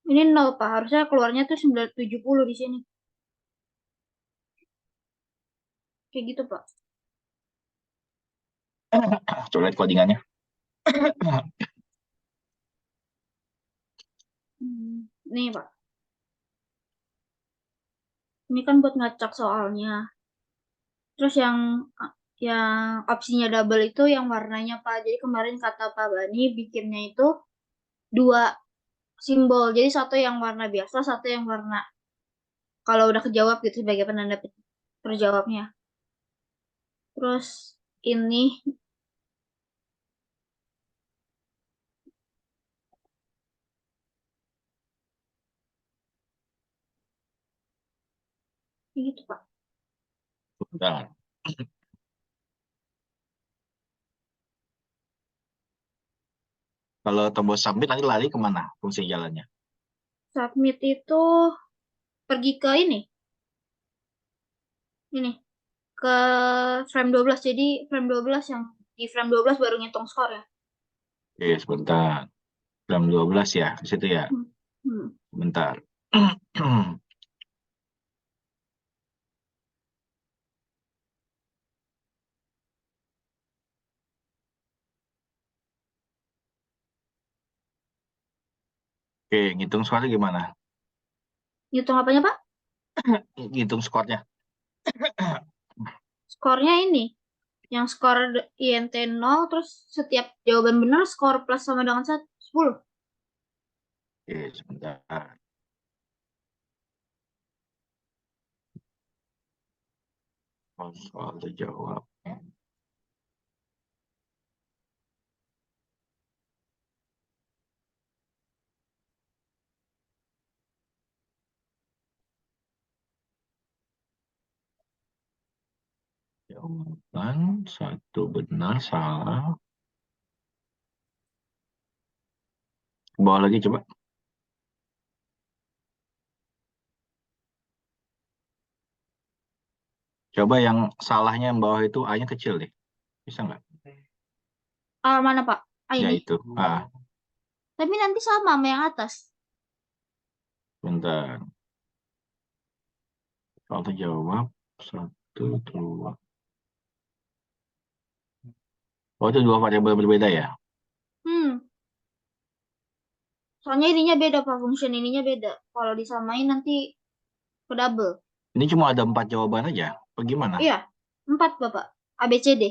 Ini 0, Pak. Harusnya keluarnya tuh 970 di sini. Kayak gitu, Pak. Coba lihat codingannya. Nih, Pak. Ini kan buat ngacak soalnya. Terus yang opsinya double itu yang warnanya, Pak. Jadi kemarin kata Pak Bani bikinnya itu dua simbol. Jadi satu yang warna biasa, satu yang warna kalau udah kejawab gitu sebagai penanda terjawabnya. Terus ini gitu, Pak. Bentar. Kalau tombol submit nanti lari kemana fungsi jalannya? Submit itu pergi ke ini ke frame 12. Jadi frame 12 yang di frame 12 baru ngitung skor ya. Oke, sebentar. Jam 12 ya, ke situ ya. Hmm. Hmm. Bentar. Oke, ngitung skornya gimana? Ngitung apanya, Pak? Ngitung skornya. Skornya ini yang skor INT 0 terus setiap jawaban benar skor plus sama dengan 10. Oke, sebentar. Soal terjawab. Jawaban satu benar, salah. Ke bawah lagi coba. Coba yang salahnya yang bawah itu A-nya kecil deh. Bisa nggak? Mana, Pak? Ya Ini. itu. Tapi nanti sama sama yang atas. Bentar. Soal terjawab. Satu, dua. Oh, itu dua variabel berbeda ya? Hmm. Soalnya ininya beda, Pak. Function ininya beda. Kalau disamain nanti ke double. Ini cuma ada 4 jawaban aja. Bagaimana? Iya, 4, Bapak. A, B, C, D.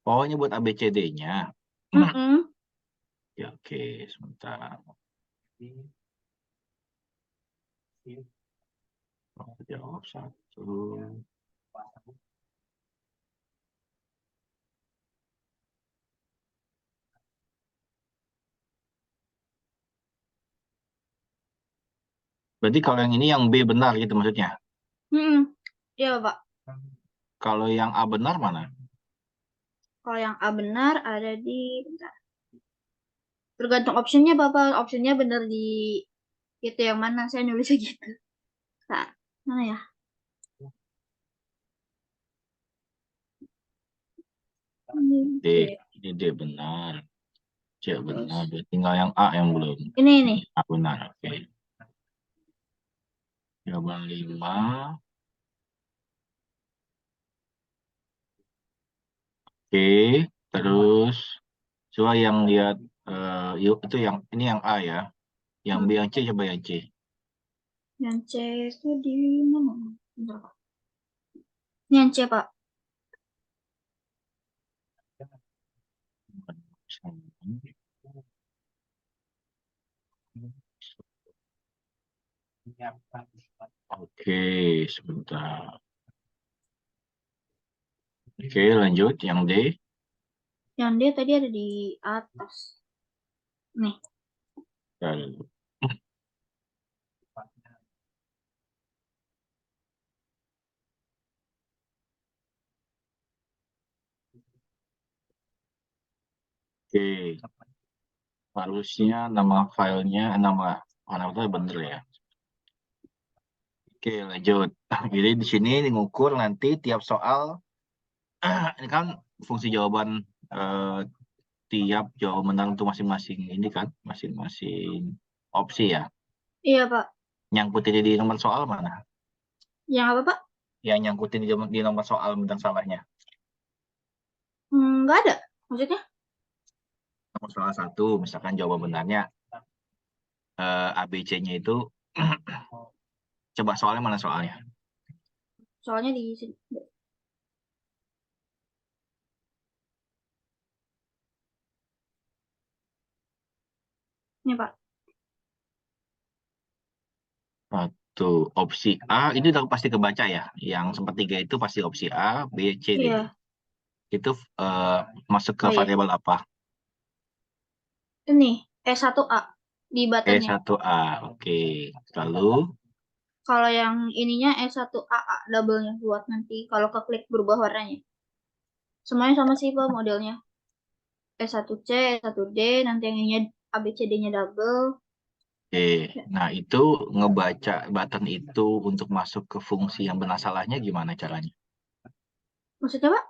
Oh, ini buat ABCD-nya. Mm-mm. Ya, oke. Sebentar. Soal terjawab satu. Berarti kalau yang ini yang B benar gitu maksudnya. Mm-mm. Iya, Bapak. Kalau yang A benar mana? Kalau yang A benar ada di... Bentar. Tergantung optionnya, Bapak. Optionnya benar di itu yang mana. Saya nulisnya gitu. Nah, mana ya? D. C. Ini D benar. C benar. Berarti tinggal yang A yang belum. Ini. A benar. Oke. Jawaban 5. Oke. Terus coba yang lihat yuk itu yang ini yang A ya. Yang B Hmm. yang C coba yang C. Yang C itu di mana? Bentar, Pak. Ini yang C, Pak. Oke, sebentar. Oke, lanjut yang D. Yang D tadi ada di atas. Nih. Dan- Oke, harusnya nama filenya, nama itu bener ya. Oke, lanjut. Jadi di sini ngukur nanti tiap soal, ini kan fungsi jawaban eh, tiap jawaban benar untuk masing-masing ini kan, masing-masing opsi ya. Iya, Pak. Nyangkutin di nomor soal mana? Yang apa, Pak? Yang nyangkutin di nomor soal benar salahnya. Nggak ada. Maksudnya? Nomor soal 1, misalkan jawaban benarnya ABC-nya itu, coba soalnya mana soalnya? Soalnya di sini. Ini, Pak. Satu, opsi A itu udah pasti kebaca ya. Yang sepertiga itu pasti opsi A, B, C, D. Iya. Itu masuk ke Oh iya. variabel apa? Ini E1A di buttonnya. E1A, oke. Lalu, Kalau yang ininya E1AA double-nya buat nanti kalau keklik berubah warnanya. Semuanya sama sih, Pak, modelnya. E1C, E1D, nanti yang ininya ABCD-nya double. oke. Ya. Nah, itu ngebaca button itu untuk masuk ke fungsi yang benar salahnya gimana caranya? Maksudnya, Pak?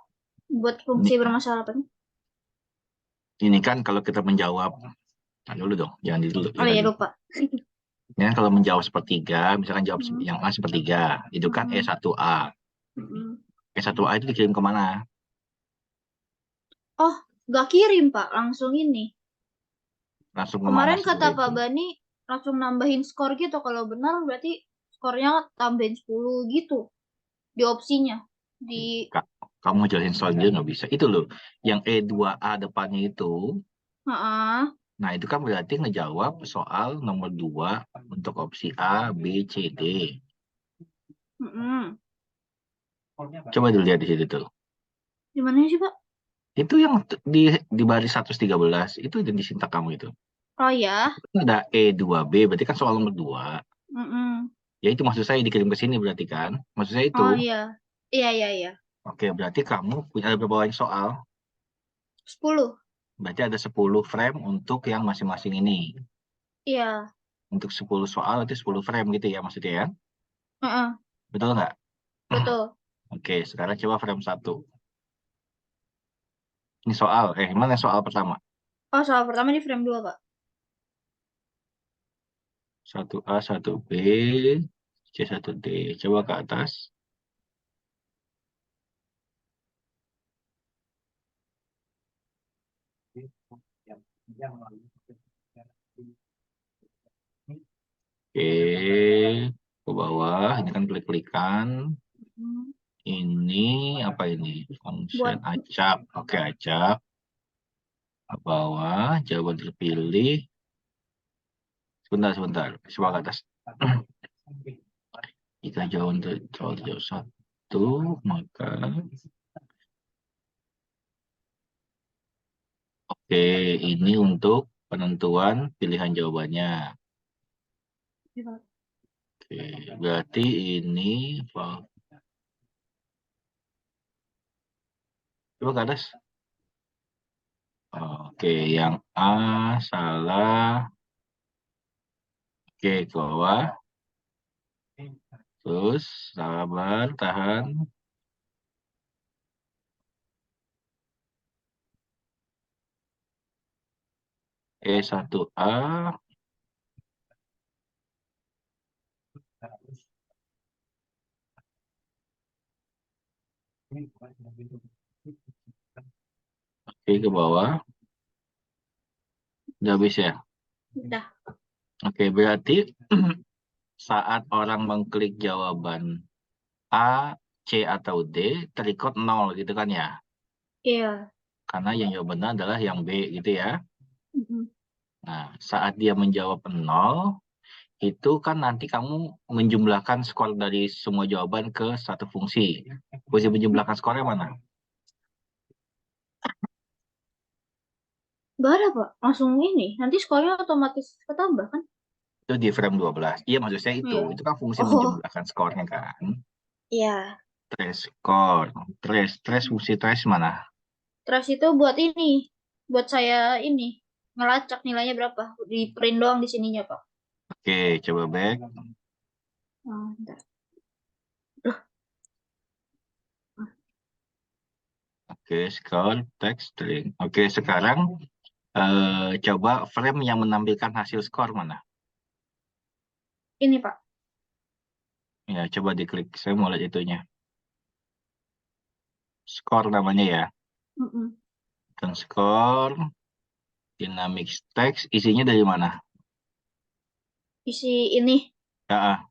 Buat fungsi Ini, bermasalah apa nih? ini kan kalau kita menjawab, nah dulu dong, jangan dulu, Oh jangan iya, dulu. lupa. Ya, kalau menjawab sepertiga, misalkan jawab Hmm. yang A sepertiga, itu kan Hmm. E1A. Hmm. E1A itu dikirim kemana? Oh, gak kirim, Pak. Langsung ini. Langsung kemana Kemarin kata setelah Pak itu? Bani langsung nambahin skor gitu. Kalau benar berarti skornya tambahin 10 gitu. Di opsinya. Di Kak, kamu jelasin soal dia nggak bisa. Itu loh, yang E2A depannya itu, Heeh. nah itu kan berarti ngejawab soal nomor 2 untuk opsi A, B, C, D. Mm-mm. Coba dilihat di situ tuh. Gimana sih, Pak? Itu yang di baris 113, itu yang disintak kamu itu. Oh ya. Itu ada E2B, berarti kan soal nomor 2. Mm-mm. Ya itu maksud saya dikirim ke sini berarti kan. Maksud saya itu, Oh iya. Iya, iya, iya. oke berarti kamu punya ada berapa banyak soal? 10. Berarti ada 10 frame untuk yang masing-masing ini. Iya. Untuk 10 soal itu 10 frame gitu ya maksudnya ya. Heeh. Betul nggak? Betul. Oke, sekarang coba frame 1. Ini soal, mana soal pertama? Oh, soal pertama di frame 2, Pak. 1A, 1B, C, 1D. Coba ke atas. Oke, ke bawah. Ini kan klik-klikan. Hmm. Ini apa ini? Function Buat acak. Oke, acak. Ke bawah, jawaban terpilih. Sebentar, sebentar. Coba ke atas. Jika jawaban terjawab satu, maka oke, ini untuk penentuan pilihan jawabannya. Oke, berarti ini coba ke atas. Oke, yang A salah. Oke, ke bawah. Terus, sabar, tahan. E1A. Oke, ke bawah. Udah habis ya? udah. Oke, berarti saat orang mengklik jawaban A, C, atau D, terikut 0 gitu kan ya? Iya. Karena yang jawabannya adalah yang B gitu ya. Mm-mm. Nah, saat dia menjawab 0, itu kan nanti kamu menjumlahkan skor dari semua jawaban ke satu fungsi. Fungsi menjumlahkan skornya mana? Gak ada, Pak. Langsung ini. Nanti skornya otomatis ketambah kan? Itu di frame 12. Iya, maksud saya itu. Iya. Itu kan fungsi Oh, menjumlahkan skornya kan. iya. Trace skor. Trace fungsi trace mana? Terus itu buat ini. Buat saya ini. Ngelacak nilainya berapa. Di print doang di sininya, Pak. Oke, coba back. Oh, bentar. Loh, Oke, skor, text, string. Oke, sekarang Coba frame yang menampilkan hasil skor mana? Ini, Pak. Ya, coba diklik. Saya mau lihat itunya. Skor namanya ya. Mm-mm. Dan skor, dynamic text, isinya dari mana? Isi ini Ya,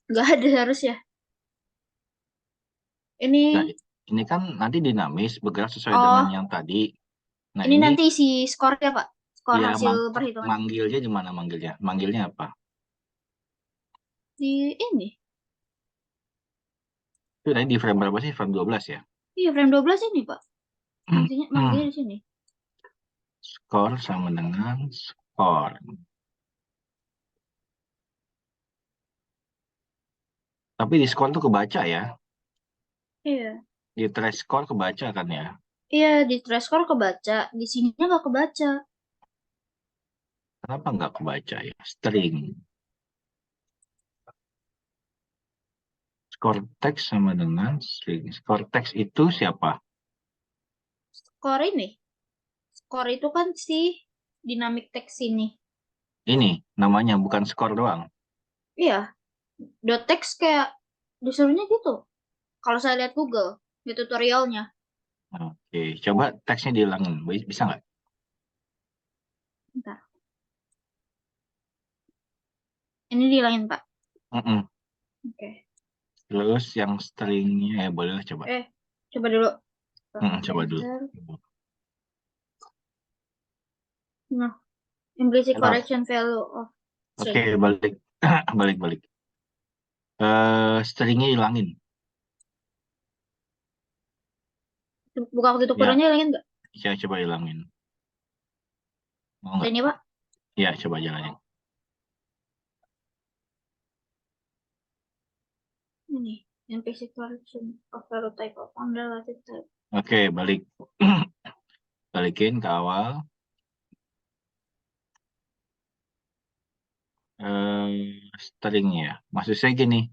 nggak ada harus ya. nah, Ini, ini kan nanti dinamis, bergerak sesuai dengan oh, yang tadi. Nah, ini ini nanti isi skornya, Pak. Skor ya hasil perhitungan. manggilnya di mana manggilnya? Manggilnya apa? Di ini. Itu tadi di frame berapa sih? Frame 12 ya? Iya, frame 12 ini, Pak. Manggilnya di sini. Skor sama dengan skor. Tapi di skor tuh kebaca ya. Iya. Di trace skor kebaca kan ya. Iya, di trash score kebaca. Di sininya nggak kebaca. Kenapa nggak kebaca ya? String. Skor teks sama dengan string. Skor teks itu siapa? Skor ini. Skor itu kan si dynamic text ini. Ini namanya bukan skor doang. Iya, dot text kayak disuruhnya gitu. Kalau saya lihat Google, di tutorialnya. Oke, coba teksnya dihilangin. Bisa nggak? Bentar. Ini dihilangin, Pak. Mm-mm. Oke. Terus yang stringnya ya boleh lah coba. Eh, coba dulu. Coba dulu. Enter. Nah, implicit Error. correction value of Oke, string. balik. Balik. Stringnya hilangin. Buka waktu Ya, ukurannya hilangin nggak? saya coba hilangin. Mau nggak? Ini, Pak. Ya, coba jalanin. Ini. Implicit correction of value type of unrelated type. Oke, balik. Balikin ke awal. Stringnya. Maksud saya gini.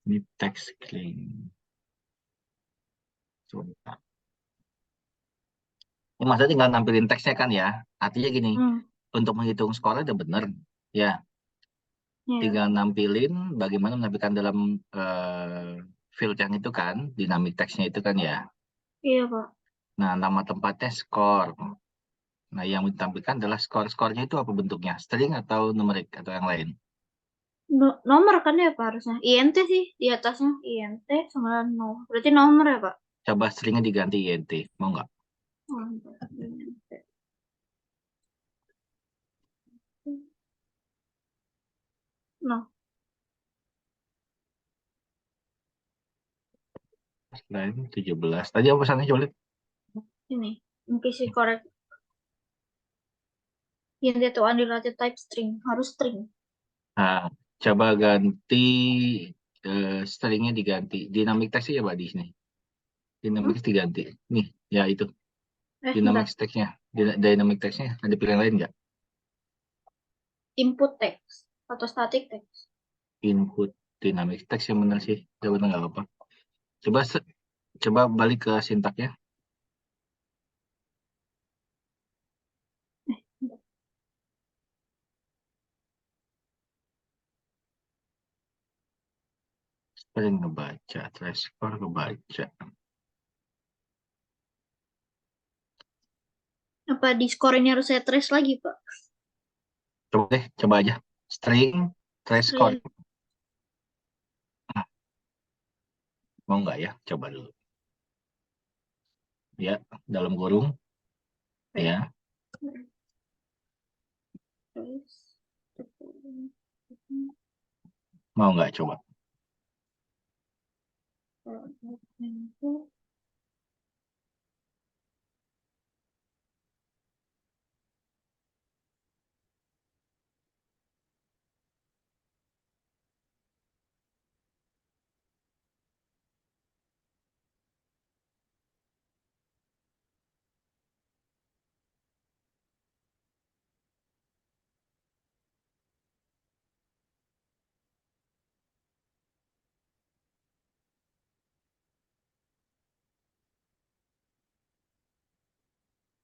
Ini text string. Coba. Ini maksudnya tinggal nampilin teksnya kan ya. Artinya gini. Hmm. Untuk menghitung skornya udah bener. Ya, Ya, tinggal nampilin bagaimana menampilkan dalam field yang itu kan. Dynamic text-nya itu kan ya. iya, Pak. Nah, nama tempatnya skor. Nah, yang ditampilkan adalah skor-skornya itu apa bentuknya? String atau numerik atau yang lain? Nomor kan ya, Pak, harusnya. INT sih di atasnya. INT sama no. Berarti nomor ya, Pak? Coba stringnya diganti int. Mau nggak? Oh, INT. No, Line 17. Tadi apa pesannya coba lihat? ini. Implicit correct. INT itu unrelated type string. Harus string. Nah, coba ganti stringnya diganti. Dynamic text ya, Pak, di sini. Dynamic Hmm? text diganti. Nih, ya itu. Dynamic Bentar. text-nya. Dynamic text-nya. Ada pilihan lain nggak? Input text atau static text. Input dynamic text yang benar sih. Coba nggak apa-apa. Coba coba balik ke sintaknya. Bentar. String ngebaca. Transfer ngebaca. Apa di score ini harus saya trace lagi, Pak? Coba deh, coba aja. String trace score. String. Mau nggak ya? Coba dulu. Ya, dalam kurung. Oke. Ya, Trace. mau nggak coba?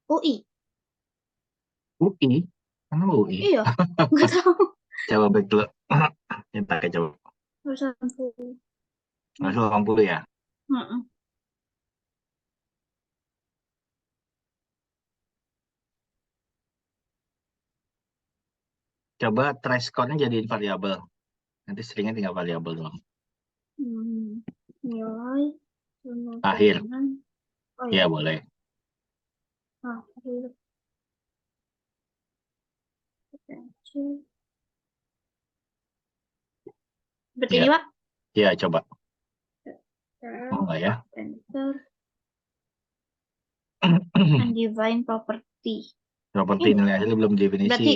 UI. UI? Kenapa UI? Iya, nggak tahu. Coba back dulu. Kita coba. Jurusan full. Masuk 80 ya. Heeh. Coba trace count-nya jadiin variabel. Nanti seringnya tinggal variabel doang. Nilai sama Akhir. bilangan. Oh Ya, ya, boleh. akhir potensi. Berarti ini Ya, Pak. ya coba. Mau Enter, nggak ya? enter, undefined property. Properti Ini nilai akhir belum definisi. berarti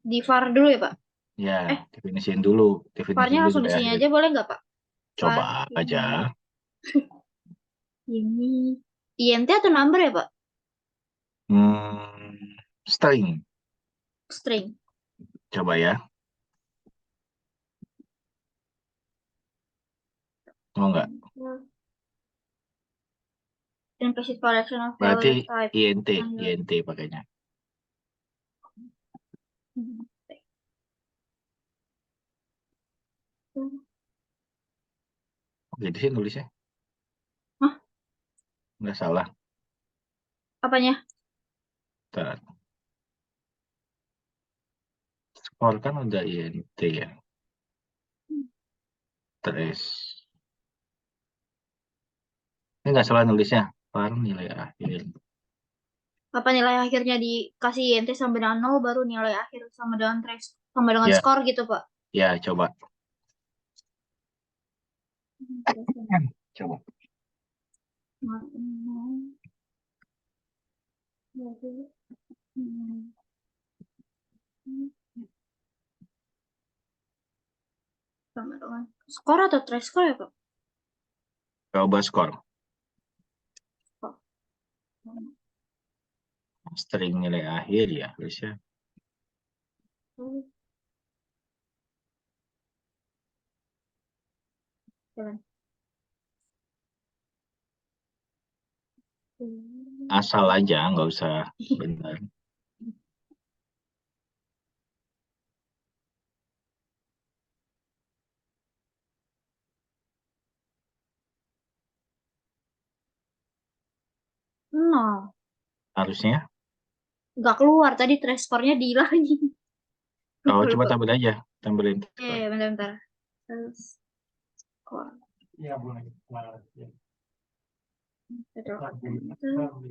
di var dulu ya Pak? Ya, Eh, definisiin dulu. Definisi var-nya dulu langsung di nilai sini akhir. aja boleh nggak Pak? Var Coba aja. ini int atau number ya Pak? String. String. Coba ya. Mau nggak? Implicit collection of Berarti value type. INT pakainya. Gitu sih nulisnya. Hah? Nggak salah. Apanya? Bentar. Skor kan udah INT ya. Terus. Ini nggak salah nulisnya. Var nilai akhir. Apa nilai akhirnya dikasih int sama dengan 0 baru nilai akhir sama dengan trace sama dengan Ya, skor gitu Pak? ya coba. Coba. Sama dengan skor atau trace skor ya Pak? Coba skor. Skor. String nilai akhir ya. Harusnya. Jalan. Asal aja, nggak usah benar. No, Harusnya. nggak keluar tadi trace skornya di lagi. Oh, Lupa coba lupa. tambah aja. Tambahin skor. Bentar-bentar. Terus skor. Iya, boleh. Betul.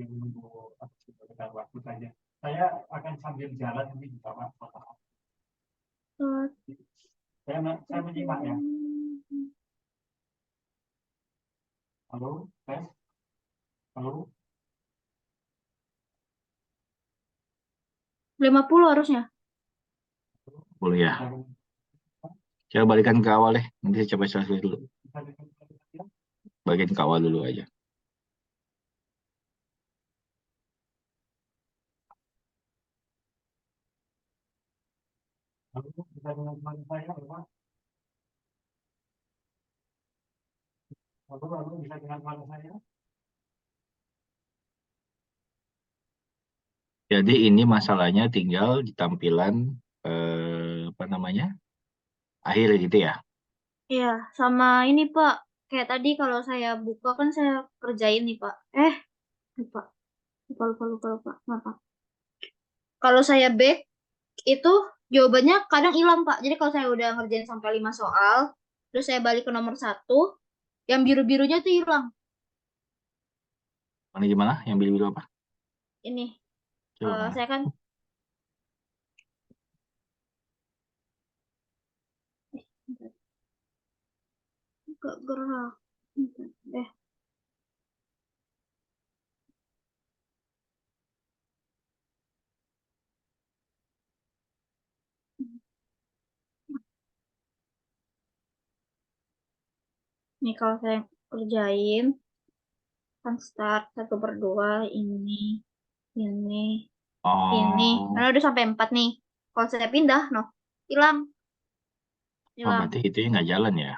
Menunggu waktu saja. Saya akan sambil jalan nanti juga Pak. Saya menyimak ya. Halo, tes. Halo. 50 harusnya. Boleh ya. Coba balikan ke awal deh. Nanti saya coba selesai dulu. Bagian ke awal dulu aja. Halo, bisa dengan saya, Pak? Halo, bisa dengan saya? Jadi ini masalahnya tinggal di tampilan apa namanya? Akhir gitu ya. Iya, sama ini Pak. Kayak tadi kalau saya buka kan saya kerjain nih Pak. Lupa, lupa. Maaf. Kalau saya back itu jawabannya kadang hilang Pak. Jadi kalau saya udah ngerjain sampai 5 soal, terus saya balik ke nomor 1, yang biru-birunya tuh hilang. Mana gimana? Yang biru-biru apa? Ini, Coba mana? saya kan gak gerak. Eh, nih kalau saya kerjain, kan start 1/2, ini, ini. Oh, Karena udah sampai 4 nih. Kalau saya pindah, no, hilang, oh hilang. berarti itu nggak jalan ya?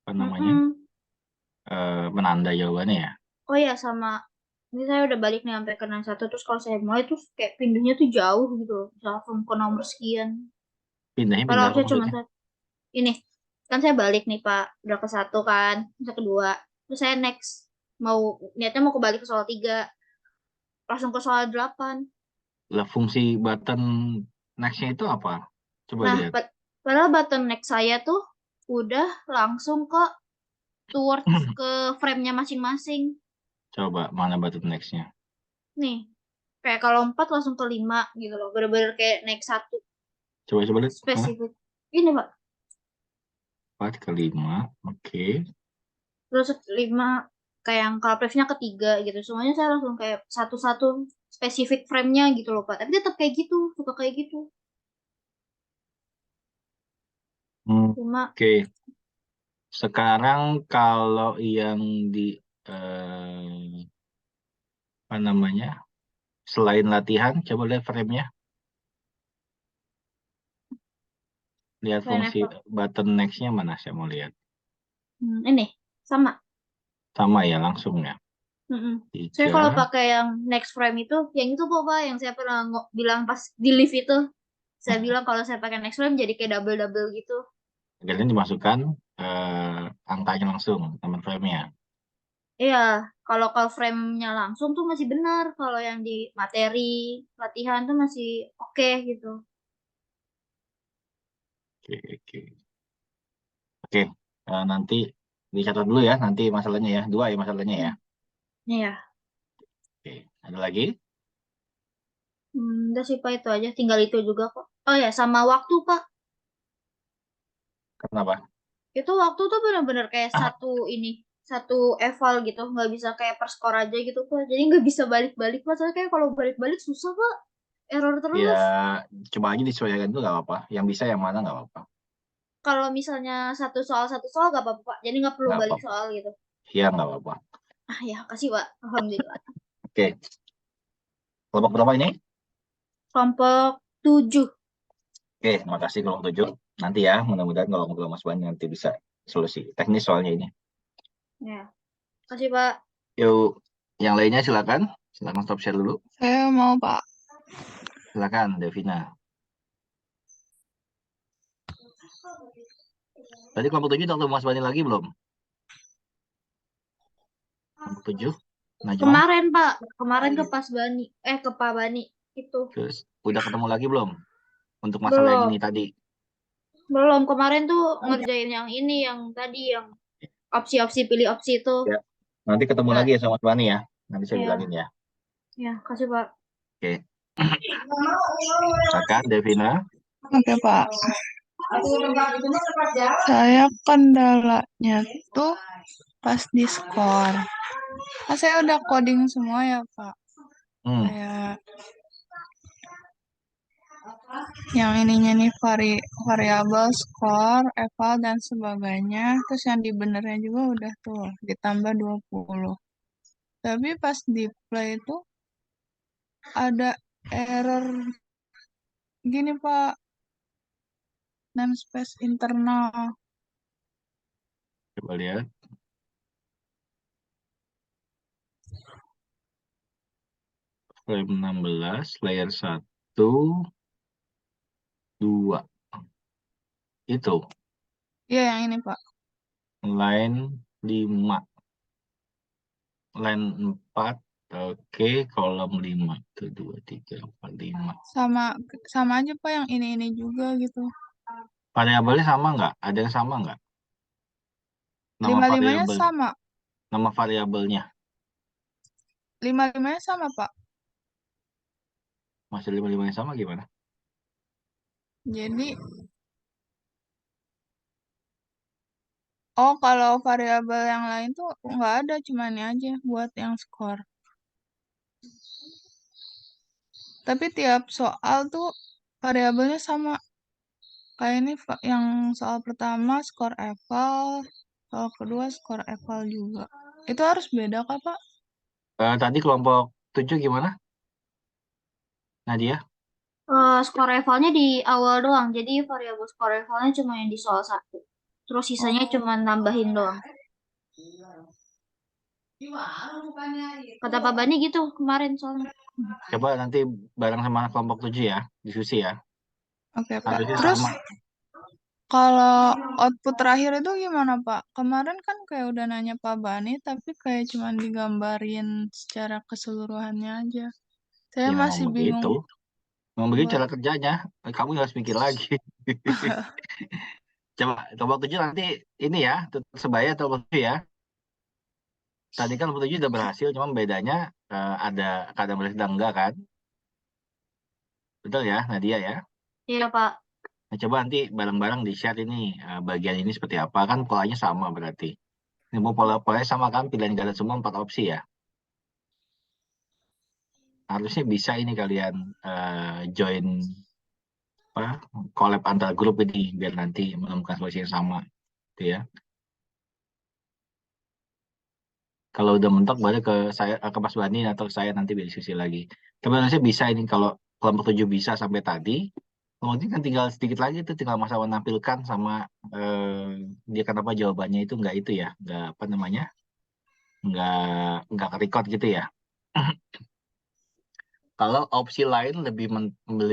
Apa namanya? Mm-mm. Menanda jawabannya ya? Oh ya, sama. Ini saya udah balik nih sampai ke 61, terus kalau saya mulai terus kayak pinduhnya tuh jauh gitu loh. Misal langsung ke nomor sekian. Pindahnya Kalau pindah apa opsinya cuma maksudnya? satu. Ini, kan saya balik nih Pak. Udah ke satu kan, bisa kedua. Terus saya next. Niatnya mau kebalik ke soal 3. Langsung ke soal 8. Lah fungsi button next-nya itu apa? Coba Nah, lihat. padahal button next saya tuh udah langsung ke towards ke frame-nya masing-masing. Coba mana button next-nya? Nih, kayak kalau 4 langsung ke 5 gitu loh. Bener-bener kayak naik satu Coba lihat mana? spesifik. Ini Pak. 4 ke 5. Oke. Terus 5 kayak yang kalau previewnya ketiga gitu. Semuanya saya langsung kayak satu-satu spesifik frame-nya gitu loh Pak. Tapi tetap kayak gitu, suka kayak gitu. Cuma Oke. Sekarang kalau yang di eh, apa namanya? Selain latihan, coba lihat frame-nya. Lihat selain fungsi Eva. button next-nya mana saya mau lihat. Ini sama. Sama ya langsung ya. Mm-mm. Saya kalau 3. pakai yang next frame itu, yang itu kok Pak, yang saya pernah bilang pas di live itu. Saya bilang kalau saya pakai next frame jadi kayak double-double gitu. Kemudian dimasukkan angkanya langsung, teman frame-nya. Iya, kalau frame-nya langsung tuh masih benar. Kalau yang di materi latihan tuh masih oke gitu. Oke, oke. Oke, nanti dicatat dulu ya, nanti masalahnya ya. 2 ya masalahnya ya. Iya. Oke, ada lagi? Udah sih Pak itu aja. Tinggal itu juga kok. Oh ya, sama waktu Pak. Kenapa? Itu waktu tuh bener-bener kayak satu eval gitu. Nggak bisa kayak per skor aja gitu Pak. Jadi nggak bisa balik-balik Pak. Soalnya kayak kalau balik-balik susah Pak. Error Ya, terus. coba aja disesuaikan dulu nggak apa-apa. Yang bisa yang mana nggak apa-apa. Kalau misalnya satu soal nggak apa-apa Pak. Jadi nggak perlu Nggak balik apa-apa. soal gitu. Ya, nggak apa-apa. Ah ya, kasih Pak. Alhamdulillah. Oke, kelompok berapa ini? Kelompok 7. Oke, makasih kelompok 7. Nanti ya, mudah-mudahan kalau ngobrol Mas Bani nanti bisa solusi. Teknis soalnya ini. Ya, kasih Pak. Yuk, yang lainnya silakan. Silakan stop share dulu. Saya mau, Pak. Silakan, Devina. Tadi kelompok 7 udah ketemu Mas Bani lagi belum? Kelompok 7, Najma. Kemarin Pak. Kemarin ke ke Pak Bani. Itu. Terus, udah ketemu lagi belum? Untuk masalah yang Belum. ini tadi. Belum. Kemarin tuh ngerjain yang ini, yang tadi, yang opsi-opsi pilih opsi itu. Ya. Nanti ketemu Ya, lagi ya sama Mas Bani ya. Nanti saya bilangin ya, ya. ya, kasih Pak. Oke. Silakan, Devina. Oke, Pak. Saya kendalanya tuh pas di skor. Nah, saya udah coding semua ya, Pak. Hmm. Kayak yang ininya nih variabel, skor, eval, dan sebagainya. Terus yang dibenernya juga udah tuh, ditambah 20. Tapi pas di play itu ada error gini, Pak. Namespace internal. Coba lihat. Frame 16, layer 1, 2. Itu. Iya, yang ini, Pak. Line 5. Line 4. Oke, kolom 5. 1, 2, 3, 4, 5. Sama aja, Pak, yang ini juga gitu. Variabelnya sama nggak? Ada yang sama nggak? Nama Lima-limanya variabel. sama. Nama variabelnya. Lima-limanya sama, Pak. Masih 5-5 yang sama gimana? Jadi, kalau variabel yang lain tuh nggak ada, cuma ini aja buat yang skor. Tapi tiap soal tuh variabelnya sama. Kayak ini yang soal pertama skor eval, soal kedua skor eval juga. Itu harus beda kah, Pak? Tadi kelompok 7 gimana? Nadia? Skor evalnya di awal doang. Jadi variabel skor evalnya cuma yang di soal 1. Terus sisanya Oh, cuma nambahin doang. Kata Pak Bani gitu kemarin soalnya. Coba nanti bareng sama kelompok 7 ya, diskusi ya. Oke, Pak. Harusnya Terus sama. kalau output terakhir itu gimana, Pak? Kemarin kan kayak udah nanya Pak Bani, tapi kayak cuma digambarin secara keseluruhannya aja. Saya Ya memang masih begitu. bingung Memang begitu buat cara kerjanya. Kamu harus mikir lagi. Coba kelompok 7 nanti ini ya, sebaya atau kelompok 7 ya. Tadi kan kelompok 7 udah berhasil, cuma bedanya ada kadang berhasil enggak kan. Betul ya, Nadia ya. Iya Pak. Nah, coba nanti bareng-bareng di-share ini bagian ini seperti apa kan polanya sama berarti. Ini mau polanya sama kan pilihan ganda semua 4 opsi ya. Harusnya bisa ini kalian join apa collab antar grup ini biar nanti menemukan solusi yang sama gitu ya. Kalau udah mentok balik ke saya ke Mas Bani atau saya nanti berdiskusi lagi. Tapi harusnya bisa ini kalau kelompok 7 bisa sampai tadi. Kemudian kan tinggal sedikit lagi tuh tinggal masa menampilkan sama dia kenapa jawabannya itu enggak itu ya, enggak apa namanya, enggak record gitu ya. Kalau opsi lain lebih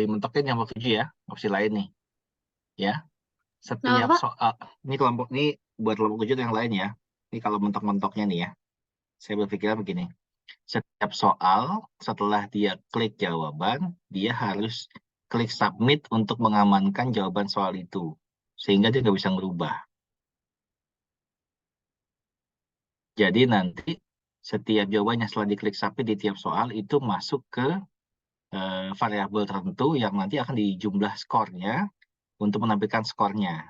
mentokin yang 7 ya, opsi lain nih ya. Nah Setiap Pak, soal ini kelompok ini buat kelompok 7 yang lain ya. Ini kalau mentok-mentoknya nih ya. Saya berpikirnya begini. Setiap soal setelah dia klik jawaban, dia harus klik submit untuk mengamankan jawaban soal itu. Sehingga dia nggak bisa merubah. Jadi nanti setiap jawabannya setelah diklik submit di tiap soal itu masuk ke variabel tertentu yang nanti akan dijumlah skornya untuk menampilkan skornya.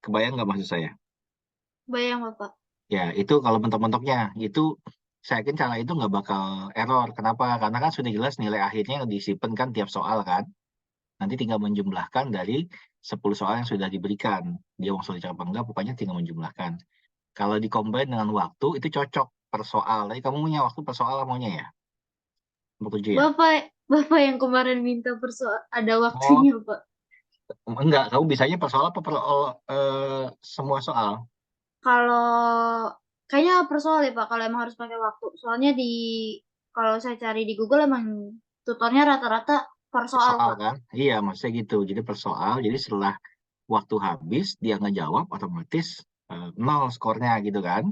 Kebayang nggak maksud saya? bayang Bapak. Ya, itu kalau mentok-mentoknya. Itu saya yakin cara itu nggak bakal error. Kenapa? Karena kan sudah jelas nilai akhirnya yang disimpan kan tiap soal kan. Nanti tinggal menjumlahkan dari 10 soal yang sudah diberikan. Dia mau solid apa enggak, pokoknya tinggal menjumlahkan. Kalau dikombin dengan waktu, itu cocok per soal. Tapi kamu punya waktu per soal maunya ya? Untuk 7 ya? Bapak yang kemarin minta ada Oh, waktunya Pak. enggak. Kamu bisanya per soal apa per semua soal? Kalau kayaknya per soal ya Pak, kalau emang harus pakai waktu. Soalnya kalau saya cari di Google emang tutornya rata-rata per Per soal soal Pak. kan? Iya, maksudnya gitu. Jadi per soal. Jadi setelah waktu habis, dia ngejawab otomatis 0 skornya gitu kan.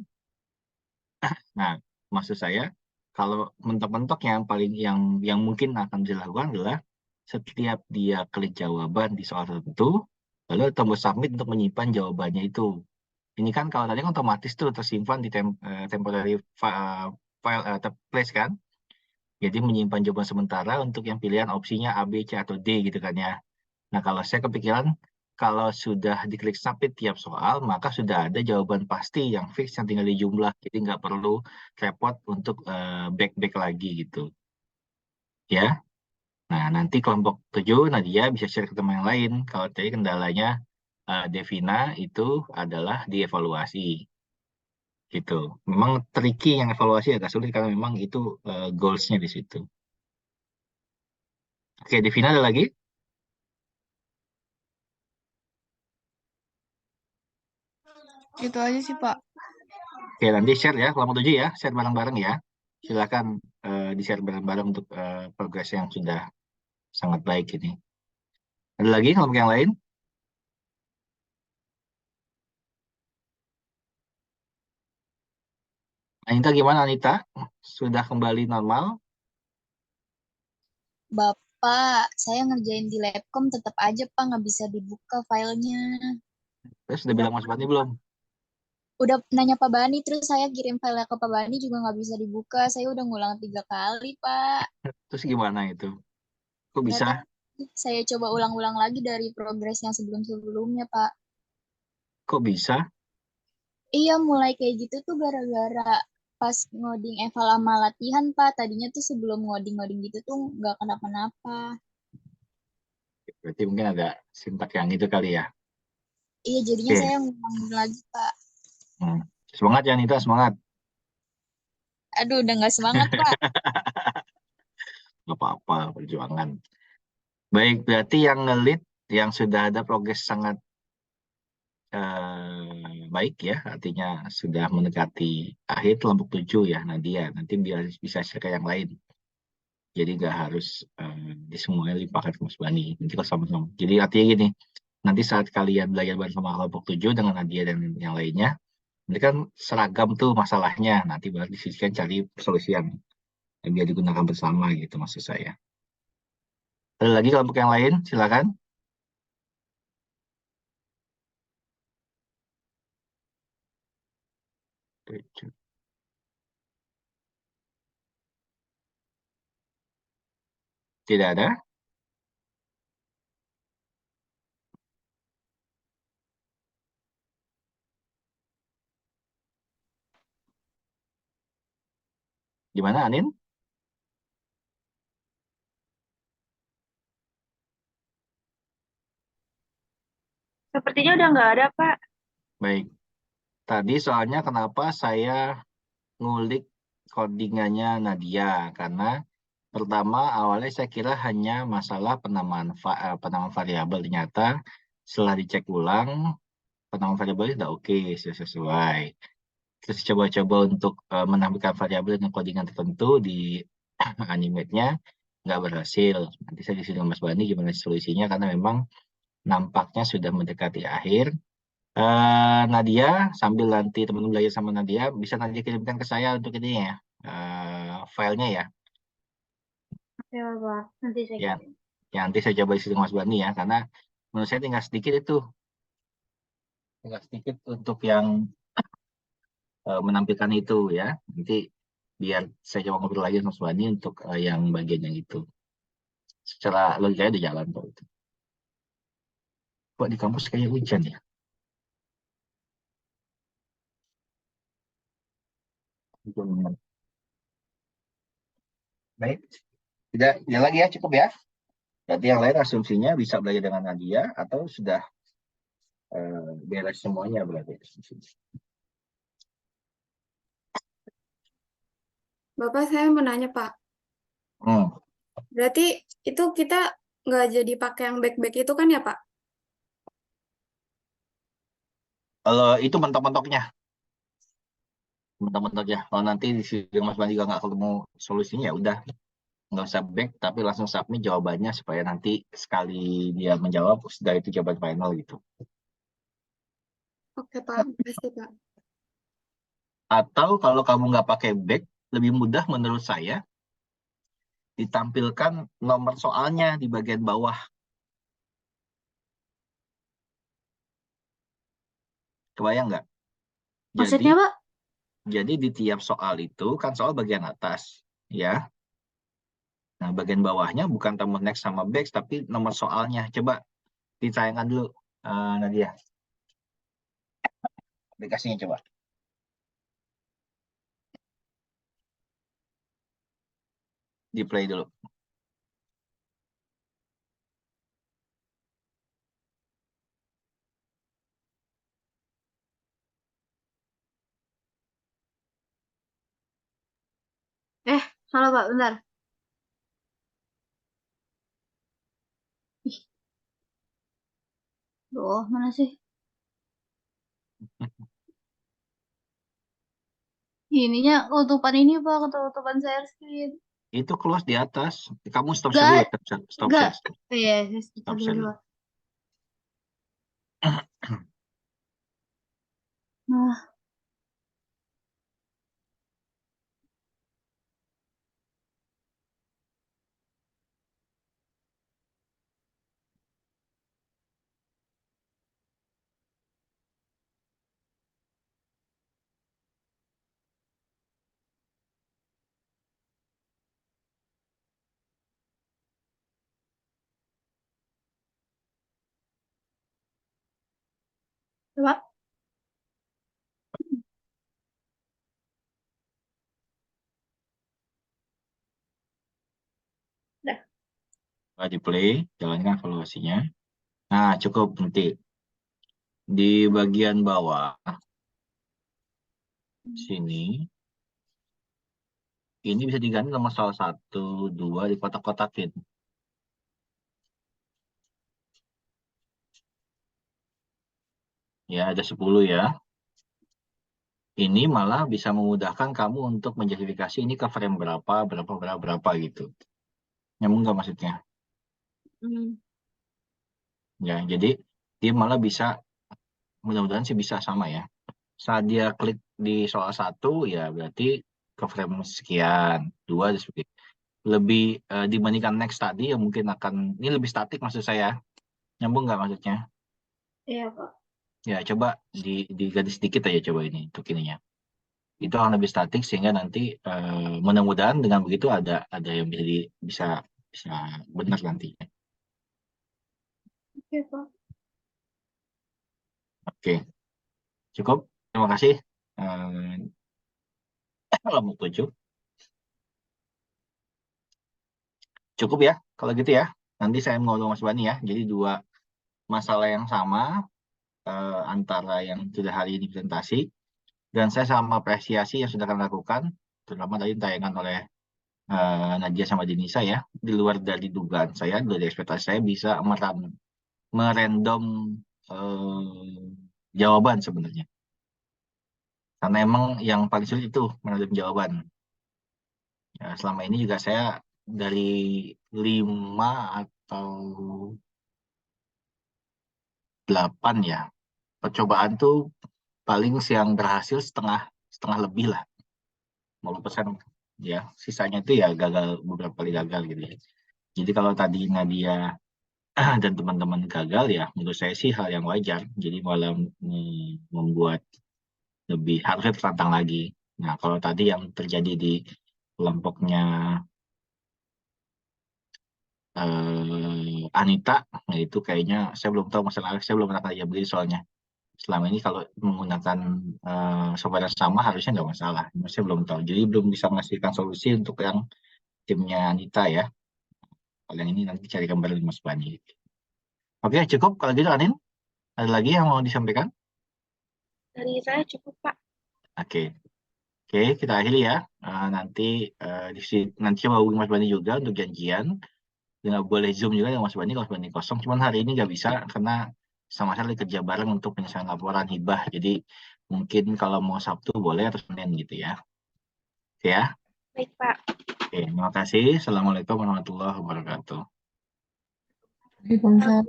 Nah, maksud saya kalau mentok-mentok yang paling yang mungkin akan dilakukan adalah setiap dia klik jawaban di soal tertentu, lalu tombol submit untuk menyimpan jawabannya itu. Ini kan kalau tadi kan otomatis tuh tersimpan di temporary file place kan. Jadi menyimpan jawaban sementara untuk yang pilihan opsinya A, B, C, atau D gitu kan ya. Nah, kalau saya kepikiran, kalau sudah diklik submit tiap soal, maka sudah ada jawaban pasti yang fix yang tinggal dijumlah. Jadi nggak perlu repot untuk back-back lagi gitu. Ya, nah nanti kelompok 7, Nadia bisa share ke teman yang lain. Kalau tadi kendalanya Devina itu adalah dievaluasi gitu. Memang tricky yang evaluasi agak sulit karena memang itu goals-nya di situ. Oke, Devina ada lagi? itu aja sih, Pak. Oke, nanti share ya, kelompok 7 ya, share bareng-bareng ya. Silakan di-share bareng-bareng untuk progres yang sudah sangat baik ini. Ada lagi kelompok yang lain? Anita gimana Anita? Sudah kembali normal? Bapak, saya ngerjain di Labcom tetap aja Pak nggak bisa dibuka filenya. Terus sudah Udah bilang Mas Bani belum? udah nanya Pak Bani, terus saya kirim filenya ke Pak Bani juga nggak bisa dibuka. Saya udah ngulang 3 kali Pak. Terus gimana itu? Kok Nggak bisa? tahu. Saya coba ulang-ulang lagi dari progres yang sebelum-sebelumnya Pak. Kok bisa? Iya mulai kayak gitu tuh gara-gara pas ngoding eval sama latihan Pak. Tadinya tuh sebelum ngoding-ngoding gitu tuh nggak kenapa-napa. Berarti mungkin ada sintak yang itu kali ya. Iya jadinya Oke. saya ngulangin lagi Pak. Hmm. Semangat ya Anita, semangat. Aduh udah nggak semangat Pak. Gak apa-apa, perjuangan. Baik, berarti yang ngelit, yang sudah ada progres sangat baik ya, artinya sudah mendekati akhir kelompok 7 ya Nadia. Nanti biar bisa share ke yang lain. Jadi nggak harus di semuanya limpahkan ke Mas Bani. Nanti kalau sama-sama. Jadi artinya gini, nanti saat kalian belajar bareng sama kelompok 7 dengan Nadia dan yang lainnya, ini kan seragam tuh masalahnya. Nanti baru disisikan cari solusi yang biar digunakan bersama gitu maksud saya. Ada lagi kelompok yang lain, silakan. Tidak ada? Gimana, Anin? Sepertinya udah nggak ada, Pak. Baik. Tadi soalnya kenapa saya ngulik codingannya Nadia, karena pertama awalnya saya kira hanya masalah penamaan variabel, ternyata setelah dicek ulang penamaan variabel sudah oke, sudah sesuai. Terus coba-coba untuk menambahkan variabel dengan codingan tertentu di animate-nya nggak berhasil. Nanti saya diskusi dengan Mas Bani gimana solusinya karena memang nampaknya sudah mendekati akhir. Nadia, sambil nanti teman-teman belajar sama Nadia, bisa Nadia kirimkan ke saya untuk ini ya, filenya ya. Oke, Pak. Nanti saya Ya, kirim. ya nanti saya coba isi dengan Mas Bani ya, karena menurut saya tinggal sedikit itu, tinggal sedikit untuk yang menampilkan itu ya. Nanti biar saya coba ngobrol lagi sama Mas Bani untuk yang bagian yang itu. Secara logikanya udah jalan kok itu. Kok di kampus kayak hujan ya? Hujan bener. Baik, tidak lagi ya, cukup ya. Jadi yang lain asumsinya bisa belajar dengan Nadia atau sudah beres semuanya berarti. Bapak, saya mau nanya, Pak. Hmm. Berarti itu kita nggak jadi pakai yang back-back itu kan ya, Pak? Kalau itu mentok-mentoknya, mentok-mentoknya. Kalau nanti di sidang Mas Bani juga nggak ketemu solusinya, ya udah nggak usah back, tapi langsung submit jawabannya supaya nanti sekali dia menjawab sudah itu jawaban final gitu. Oke, Pak. Pasti, Pak. Atau kalau kamu nggak pakai back, lebih mudah menurut saya ditampilkan nomor soalnya di bagian bawah. Kebayang nggak? Jadi, Maksudnya, Pak? jadi di tiap soal itu kan soal bagian atas, ya. Nah, bagian bawahnya bukan tombol next sama back, tapi nomor soalnya. Coba ditayangkan dulu, Nadia. Aplikasinya coba. Di play dulu. Halo, Pak. Bentar. Ih. Loh, mana sih? Ininya ketutupan ini, Pak. Ketutupan share screen. Itu close di atas. Kamu stop share Nggak, dulu. Stop nggak. share. Iya, saya Stop dulu. share dulu. Nah, coba. Udah. Di play, jalankan evaluasinya. Nah, cukup nanti. Di bagian bawah, sini, ini bisa diganti nomor salah 1, 2, di kotak-kotakin. Ya, ada 10 ya. ini malah bisa memudahkan kamu untuk menjustifikasi ini ke frame berapa gitu. Nyambung nggak maksudnya? Hmm. Ya, jadi dia malah bisa, mudah-mudahan sih bisa sama ya. Saat dia klik di soal 1, ya berarti ke frame sekian, 2, dan seperti itu. Lebih dibandingkan next tadi, yang mungkin akan, ini lebih statik maksud saya. Nyambung nggak maksudnya? Iya, Pak. Ya, coba diganti sedikit aja coba ini, untuk ininya. Itu akan lebih statik, sehingga nanti mudah-mudahan dengan begitu ada yang bisa benar nanti. Oke, Pak. Oke, cukup. Terima kasih. Kelompok 7. Cukup ya, kalau gitu ya. Nanti saya mau ngomong Mas Bani ya. Jadi 2 masalah yang sama antara yang sudah hari ini presentasi, dan saya sama apresiasi yang sudah kalian lakukan, terutama tadi tayangan oleh Nadia sama Denisa ya. Di luar dari dugaan saya, dari ekspektasi saya, bisa merandom jawaban sebenarnya. Karena emang yang paling sulit itu merandom jawaban. Ya, selama ini juga saya dari 5 atau 8 ya, percobaan tuh paling yang berhasil setengah lebih lah, 50% ya. Sisanya itu ya gagal, beberapa kali gagal gitu ya. Jadi kalau tadi Nadia dan teman-teman gagal, ya menurut saya sih hal yang wajar. Jadi malah membuat lebih harusnya tertantang lagi. Nah, kalau tadi yang terjadi di kelompoknya Anita, nah itu kayaknya saya belum tahu masalah, saya belum pernah kerja begini soalnya. Selama ini kalau menggunakan software yang sama harusnya nggak masalah. Saya belum tahu. Jadi belum bisa menghasilkan solusi untuk yang timnya Anita ya. Kalau yang ini nanti cari gambar dari Mas Bani. Oke, cukup kalau gitu Anin. Ada lagi yang mau disampaikan? Dari saya cukup, Pak. Oke. Oke, kita akhiri ya. Nanti nanti coba hubungi Mas Bani juga untuk janjian. Nggak boleh Zoom juga dengan Mas Bani kalau Mas Bani kosong. Cuman hari ini nggak bisa karena sama sekali kerja bareng untuk penyelesaian laporan hibah. Jadi mungkin kalau mau Sabtu boleh atau Senin gitu ya. Oke ya. Baik, Pak. Oke, terima kasih. Assalamualaikum warahmatullahi wabarakatuh. Waalaikumsalam.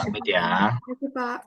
Pamit ya. Terima kasih, Pak.